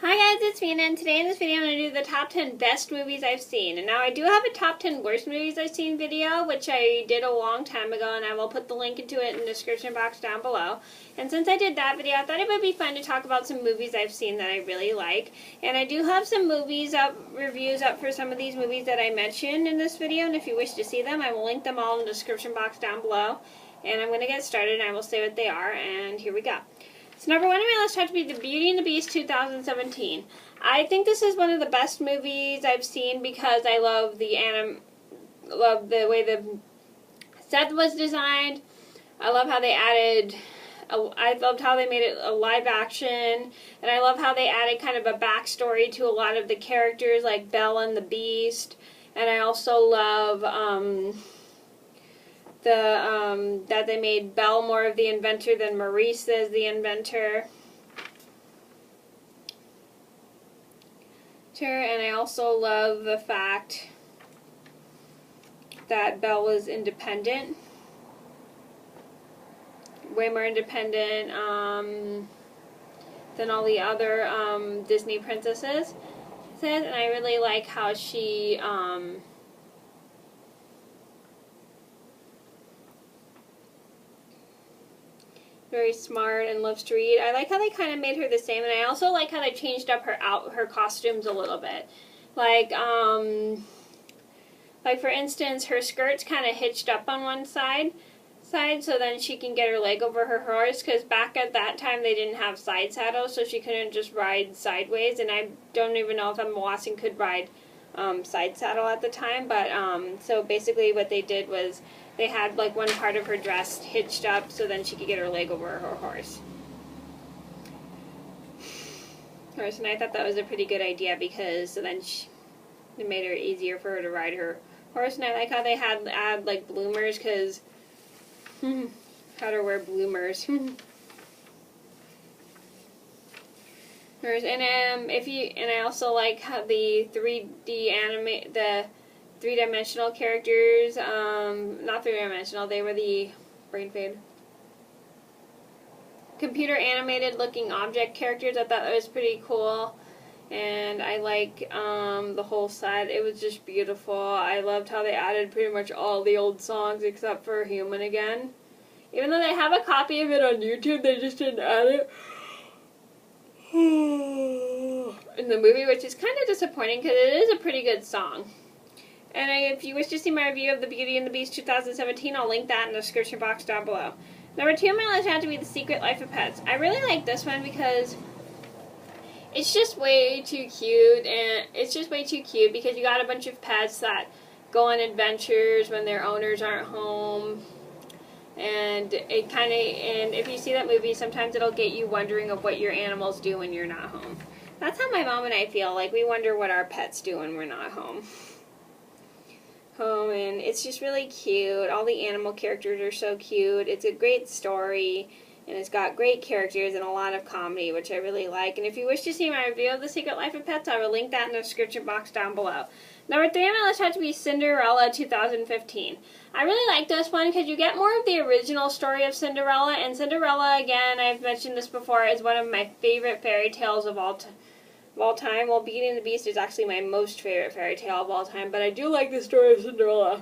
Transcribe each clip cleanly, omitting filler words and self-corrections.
Hi guys, it's Mena, and today in this video I'm going to do the top 10 best movies I've seen. And now I do have a top 10 worst movies I've seen video, which I did a long time ago, and I will put the link into it in the description box down below. And since I did that video, I thought it would be fun to talk about some movies I've seen that I really like. And I do have some reviews up for some of these movies that I mentioned in this video, and if you wish to see them, I will link them all in the description box down below. And I'm going to get started, and I will say what they are, and here we go. So number one on my list has to be The Beauty and the Beast 2017. I think this is one of the best movies I've seen because I love the way the set was designed. I love how they I loved how they made it a live action, and I love how they added kind of a backstory to a lot of the characters like Belle and the Beast. And I also love that they made Belle more of the inventor than Maurice is the inventor. And I also love the fact that Belle was independent. Way more independent than all the other Disney princesses. And I really like how she very smart and loves to read. I like how they kind of made her the same, and I also like how they changed up her costumes a little bit. Like for instance, her skirt's kind of hitched up on one side, so then she can get her leg over her horse, because back at that time they didn't have side saddles, so she couldn't just ride sideways, and I don't even know if Emma Watson could ride side saddle at the time, but so basically what they did was they had like one part of her dress hitched up so then she could get her leg over her horse. And I thought that was a pretty good idea because so then it made it easier for her to ride her horse. And I like how they add like bloomers, because had her wear bloomers. And I also like how the 3D the three-dimensional characters, not three-dimensional, they were the brain fade. Computer animated looking object characters. I thought that was pretty cool. And I like the whole set. It was just beautiful. I loved how they added pretty much all the old songs except for Human Again. Even though they have a copy of it on YouTube, they just didn't add it in the movie, which is kind of disappointing because it is a pretty good song. And if you wish to see my review of The Beauty and the Beast 2017, I'll link that in the description box down below. Number two on my list had to be The Secret Life of Pets. I really like this one because it's just way too cute, because you got a bunch of pets that go on adventures when their owners aren't home. And and if you see that movie, sometimes it'll get you wondering of what your animals do when you're not home. That's how my mom and I feel. Like, we wonder what our pets do when we're not home. And it's just really cute. All the animal characters are so cute. It's a great story, and it's got great characters and a lot of comedy, which I really like. And if you wish to see my review of The Secret Life of Pets, I will link that in the description box down below. Number three on my list had to be Cinderella 2015. I really like this one because you get more of the original story of Cinderella, and Cinderella, again, I've mentioned this before, is one of my favorite fairy tales of all time. Well, Beauty and the Beast is actually my most favorite fairy tale of all time, but I do like the story of Cinderella.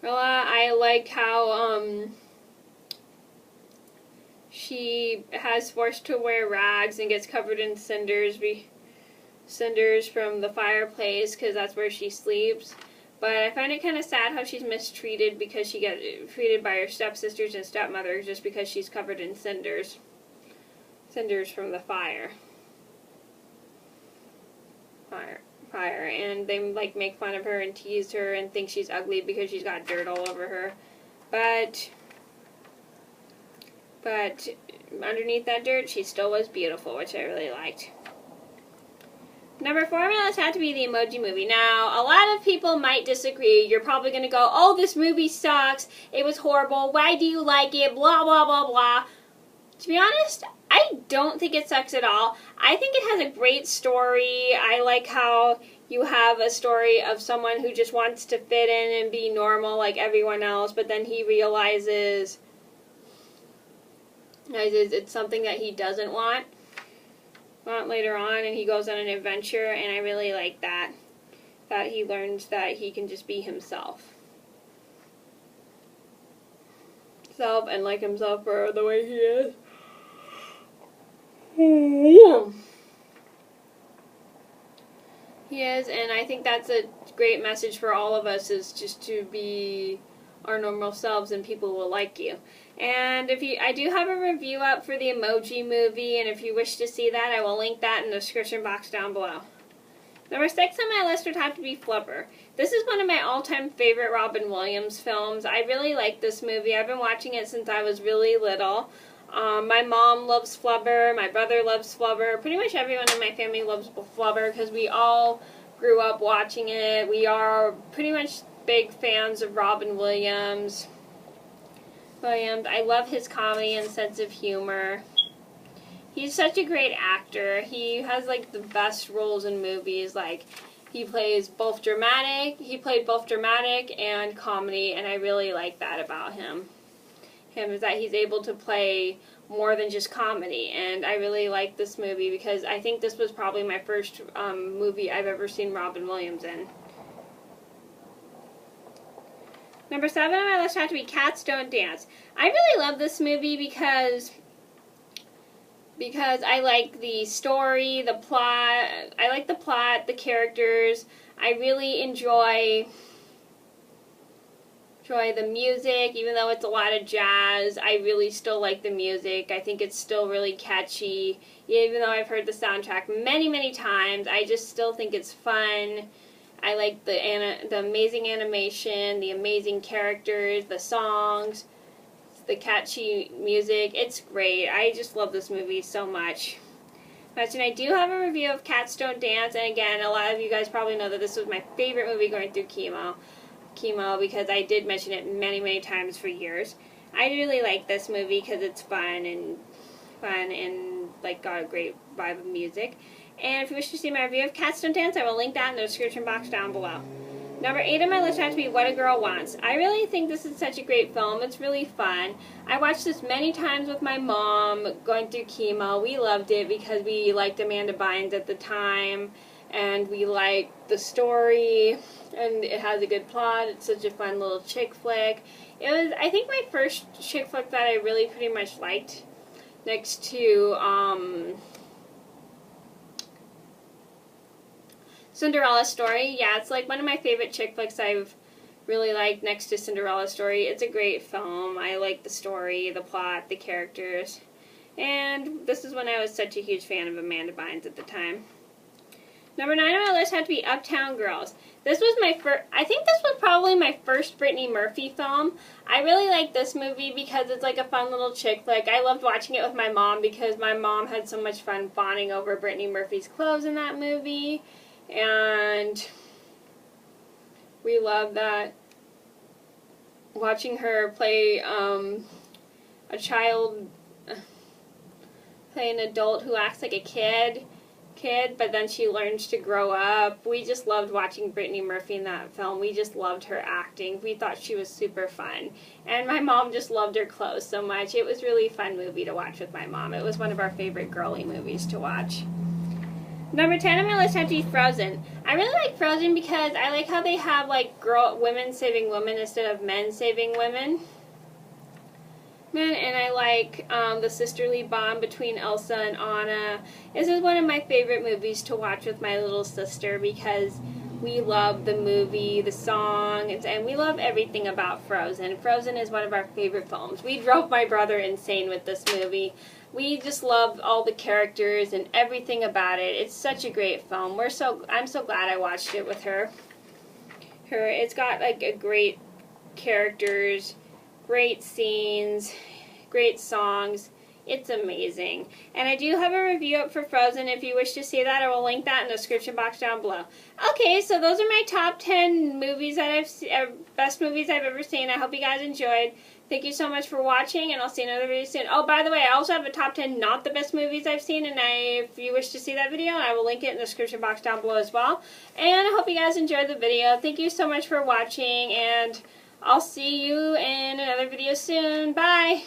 I like how she has forced to wear rags and gets covered in cinders from the fireplace, because that's where she sleeps. But I find it kind of sad how she's mistreated, because she gets treated by her stepsisters and stepmother just because she's covered in cinders from the fire. And they like make fun of her and tease her and think she's ugly because she's got dirt all over her. But underneath that dirt, she still was beautiful, which I really liked. Number four on my list had to be The Emoji Movie. Now, a lot of people might disagree. You're probably going to go, oh, this movie sucks. It was horrible. Why do you like it? Blah, blah, blah, blah. To be honest, I don't think it sucks at all. I think it has a great story. I like how you have a story of someone who just wants to fit in and be normal like everyone else, but then he realizes It's something that he doesn't want later on, and he goes on an adventure, and I really like that. That he learns that he can just be himself. And like himself for the way he is. Yeah. He is, and I think that's a great message for all of us, is just to be our normal selves and people will like you. And I do have a review up for the Emoji Movie, and if you wish to see that, I will link that in the description box down below. Number 6 on my list would have to be Flubber. This is one of my all-time favorite Robin Williams films. I really like this movie. I've been watching it since I was really little. My mom loves Flubber. My brother loves Flubber. Pretty much everyone in my family loves Flubber because we all grew up watching it. We are pretty much big fans of Robin Williams. I love his comedy and sense of humor. He's such a great actor. He has like the best roles in movies. Like he played both dramatic and comedy, and I really like that about him. Is that he's able to play more than just comedy, and I really like this movie because I think this was probably my first movie I've ever seen Robin Williams in. Number 7 on my list had to be Cats Don't Dance. I really love this movie because I like the story, the plot. I like the plot, the characters. I really enjoy the music, even though it's a lot of jazz. I really still like the music. I think it's still really catchy. Even though I've heard the soundtrack many, many times, I just still think it's fun. I like the amazing animation, the amazing characters, the songs, the catchy music. It's great. I just love this movie so much. And I do have a review of Cats Don't Dance, and again, a lot of you guys probably know that this was my favorite movie going through chemo because I did mention it many, many times for years. I really like this movie because it's fun and like got a great vibe of music. And if you wish to see my review of Cats Don't Dance, I will link that in the description box down below. Number 8 on my list had to be What a Girl Wants. I really think this is such a great film. It's really fun. I watched this many times with my mom going through chemo. We loved it because we liked Amanda Bynes at the time, and we liked the story, and it has a good plot. It's such a fun little chick flick. It was, I think, my first chick flick that I really pretty much liked, next to Cinderella Story. Yeah, it's like one of my favorite chick flicks I've really liked, next to Cinderella Story. It's a great film. I like the story, the plot, the characters. And this is when I was such a huge fan of Amanda Bynes at the time. Number 9 on my list had to be Uptown Girls. This was my first, I think this was probably my first Brittany Murphy film. I really like this movie because it's like a fun little chick flick. I loved watching it with my mom because my mom had so much fun fawning over Brittany Murphy's clothes in that movie. And we love that. Watching her play a child, play an adult who acts like a kid, but then she learns to grow up. We just loved watching Brittany Murphy in that film. We just loved her acting. We thought she was super fun. And my mom just loved her clothes so much. It was really a fun movie to watch with my mom. It was one of our favorite girly movies to watch. Number 10 on my list had to be Frozen. I really like Frozen because I like how they have like women saving women instead of men saving women. And I like the sisterly bond between Elsa and Anna. This is one of my favorite movies to watch with my little sister because we love the movie, the songs, and we love everything about Frozen. Frozen is one of our favorite films. We drove my brother insane with this movie. We just loved all the characters and everything about it. It's such a great film. I'm so glad I watched it with her. It's got like a great characters, great scenes, great songs. It's amazing. And I do have a review up for Frozen. If you wish to see that, I will link that in the description box down below. Okay, so those are my top 10 movies that best movies I've ever seen. I hope you guys enjoyed. Thank you so much for watching, and I'll see you in another video soon. Oh, by the way, I also have a top 10 not the best movies I've seen, and if you wish to see that video, I will link it in the description box down below as well. And I hope you guys enjoyed the video. Thank you so much for watching, and I'll see you in another video soon. Bye!